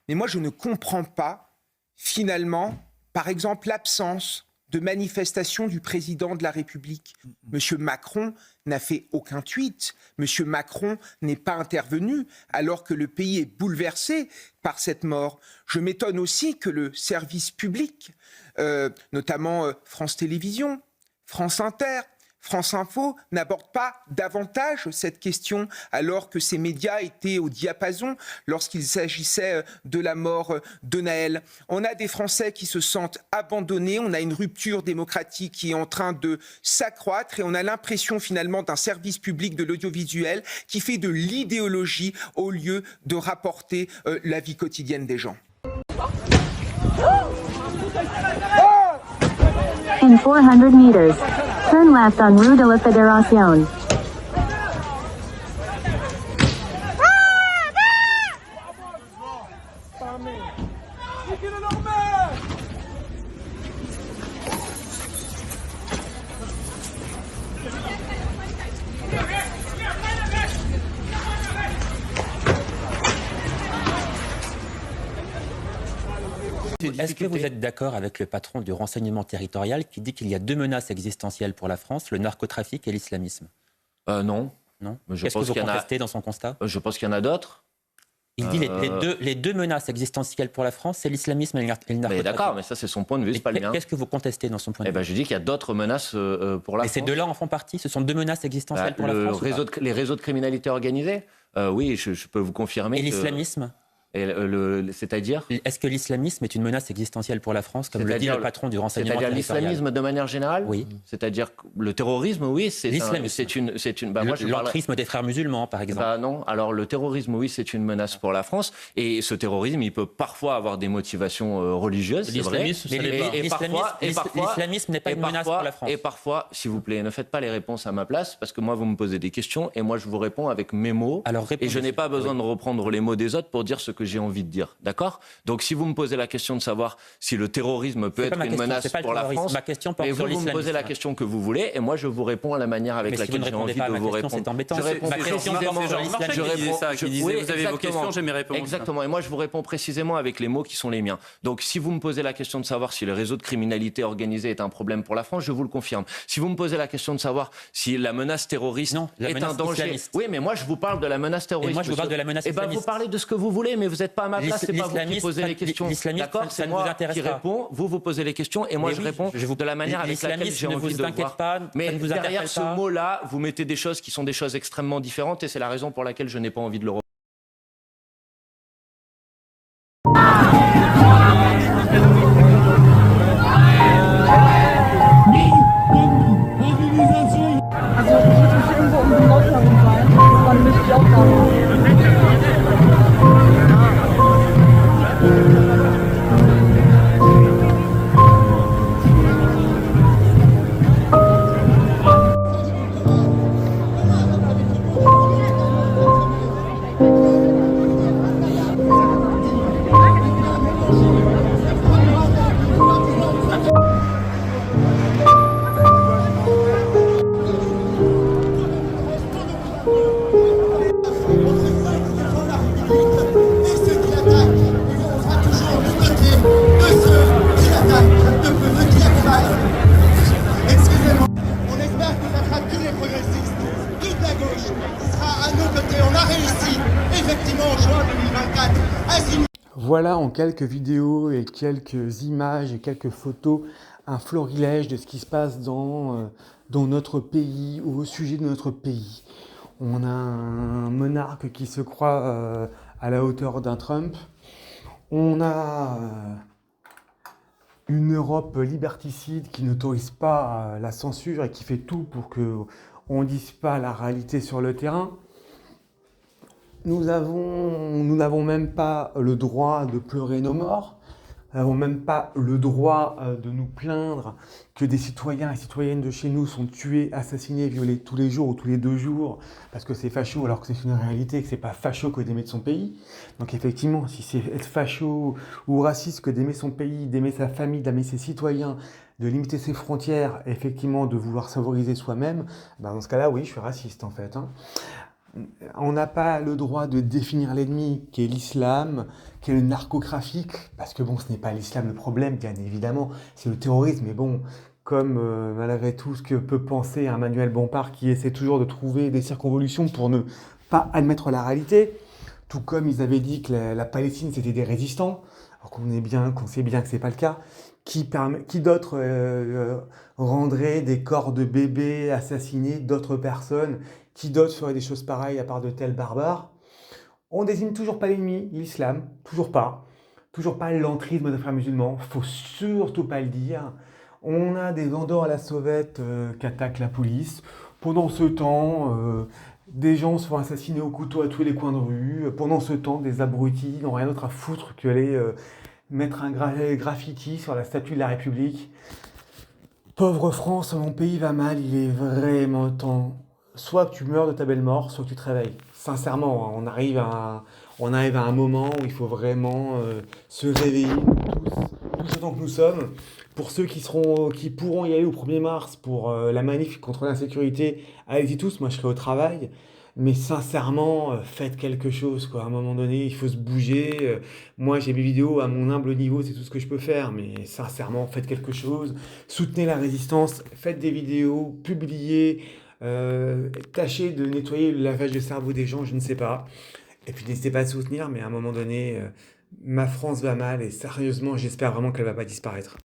Mais moi, je ne comprends pas, finalement, par exemple, l'absence de manifestation du président de la République. Monsieur Macron n'a fait aucun tweet. Monsieur Macron n'est pas intervenu alors que le pays est bouleversé par cette mort. Je m'étonne aussi que le service public, notamment France Télévisions, France Inter, France Info n'aborde pas davantage cette question alors que ces médias étaient au diapason lorsqu'il s'agissait de la mort de Naël. On a des Français qui se sentent abandonnés, on a une rupture démocratique qui est en train de s'accroître et on a l'impression finalement d'un service public de l'audiovisuel qui fait de l'idéologie au lieu de rapporter la vie quotidienne des gens. In 400 meters, turn left on Rue de la Fédération. Est-ce que vous êtes d'accord avec le patron du renseignement territorial qui dit qu'il y a deux menaces existentielles pour la France, le narcotrafic et l'islamisme? Non. Non. Je Qu'est-ce que pense vous qu'il y en a- contestez dans son constat? Je pense qu'il y en a d'autres. Il dit les deux menaces existentielles pour la France, c'est l'islamisme et le narcotrafic. Mais d'accord, mais ça c'est son point de vue, c'est pas le mien. Qu'est-ce que vous contestez dans son point de Eh vue? ben, je dis qu'il y a d'autres menaces pour la Et France. ces deux-là en font partie? Ce sont deux menaces existentielles pour la France ou pas? Les réseaux de criminalité organisée, oui, je peux vous confirmer. Et que- l'islamisme? C'est-à-dire Est-ce que l'islamisme est une menace existentielle pour la France, comme le dit le patron du renseignement C'est-à-dire territorial? l'islamisme de manière générale? Oui. C'est-à-dire le terrorisme, oui, L'islamisme. moi, je parle- L'entrisme des frères musulmans, par exemple. Non, alors le terrorisme, oui, c'est une menace pour la France. Et ce terrorisme, il peut parfois avoir des motivations religieuses, c'est vrai. L'islamisme, ça l'est pas. L'islamisme n'est pas une menace pour la France. Et parfois, s'il vous plaît, ne faites pas les réponses à ma place, parce que moi, vous me posez des questions, et moi, je vous réponds avec mes mots. Alors, et je n'ai pas besoin de reprendre les mots des autres pour dire ce que j'ai envie de dire. D'accord? Donc, si vous me posez la question de savoir si le terrorisme peut être une menace pour la France, ma question porte et sur vous me l'islamisme. posez la question que vous voulez, et moi, je vous réponds à la manière avec Mais si vous laquelle ne j'ai répondez envie pas à de ma vous question, répondre. c'est embêtant. Je réponds Ma question précisément. porte sur Jean-Marc l'islamisme. qui disait ça, qui disait Oui, vous avez vos exactement. questions, j'ai mes réponses. Exactement. Et moi, je vous réponds précisément avec les mots qui sont les miens. Donc, si vous me posez la question de savoir si le réseau de criminalité organisée est un problème pour la France, je vous le confirme. Si vous me posez la question de savoir si la menace terroriste la est menace un danger. islamiste. Oui, mais moi, je vous parle de la menace terroriste. Et moi, je vous parle monsieur. de la menace Eh ben, vous islamiste. parlez de ce que vous voulez, mais vous n'êtes pas à ma place. C'est pas vous qui L'islamisme, posez les questions. l'islamisme, D'accord? ça C'est ne vous moi intéresse qui pas. réponds. Vous posez les questions et moi, Mais je oui, réponds de la manière avec laquelle j'ai l'islamisme ne envie vous de inquiète voir. pas, ça Mais ne vous derrière interpelle ce pas. mot-là, vous mettez des choses qui sont des choses extrêmement différentes et c'est la raison pour laquelle je n'ai pas envie de le reprendre. Also ich muss mich irgendwo um den Nord herum sein. Dann müsste ich auch da sein. Excusez-moi. On espère que ça sera tous les progressistes, toute la gauche sera à nos côtés. On a réussi, effectivement, en juin 2024, à signer. Voilà en quelques vidéos et quelques images et quelques photos un florilège de ce qui se passe dans notre pays ou au sujet de notre pays. On a un monarque qui se croit à la hauteur d'un Trump. On a une Europe liberticide qui n'autorise pas la censure et qui fait tout pour qu'on ne dise pas la réalité sur le terrain. Nous n'avons même pas le droit de pleurer nos morts. Nous n'avons même pas le droit de nous plaindre que des citoyens et citoyennes de chez nous sont tués, assassinés, violés tous les jours ou tous les 2 jours parce que c'est facho alors que c'est une réalité et que c'est pas facho que d'aimer de son pays. Donc effectivement, si c'est être facho ou raciste que d'aimer son pays, d'aimer sa famille, d'aimer ses citoyens, de limiter ses frontières, effectivement de vouloir favoriser soi-même, ben dans ce cas-là, oui, je suis raciste en fait. On n'a pas le droit de définir l'ennemi, qui est l'islam, qui est le narcotrafic, parce que bon, ce n'est pas l'islam le problème, bien évidemment, c'est le terrorisme, mais bon, comme malgré tout ce que peut penser un Manuel Bompard qui essaie toujours de trouver des circonvolutions pour ne pas admettre la réalité, tout comme ils avaient dit que la Palestine c'était des résistants, alors qu'on sait bien que c'est pas le cas, qui d'autre rendrait des corps de bébés assassinés d'autres personnes, qui d'autre ferait des choses pareilles à part de tels barbares. On désigne toujours pas l'ennemi, l'islam, toujours pas l'entrisme des frères musulmans, faut surtout pas le dire. On a des vendeurs à la sauvette qui attaquent la police. Pendant ce temps, des gens se font assassiner au couteau à tous les coins de rue. Pendant ce temps, des abrutis n'ont rien d'autre à foutre que aller mettre un graffiti sur la statue de la République. Pauvre France, mon pays va mal, il est vraiment temps. Soit que tu meurs de ta belle mort, soit que tu te réveilles. Sincèrement, on arrive à un moment où il faut vraiment se réveiller, tous autant que nous sommes. Pour ceux qui pourront y aller au 1er mars pour la manif contre l'insécurité, allez-y tous, moi je serai au travail. Mais sincèrement, faites quelque chose, quoi. À un moment donné, il faut se bouger. Moi, j'ai mes vidéos à mon humble niveau, c'est tout ce que je peux faire. Mais sincèrement, faites quelque chose. Soutenez la résistance. Faites des vidéos, publiez. Tâchez de nettoyer le lavage de cerveau des gens, je ne sais pas. Et puis, n'hésitez pas à soutenir. Mais à un moment donné, ma France va mal. Et sérieusement, j'espère vraiment qu'elle ne va pas disparaître.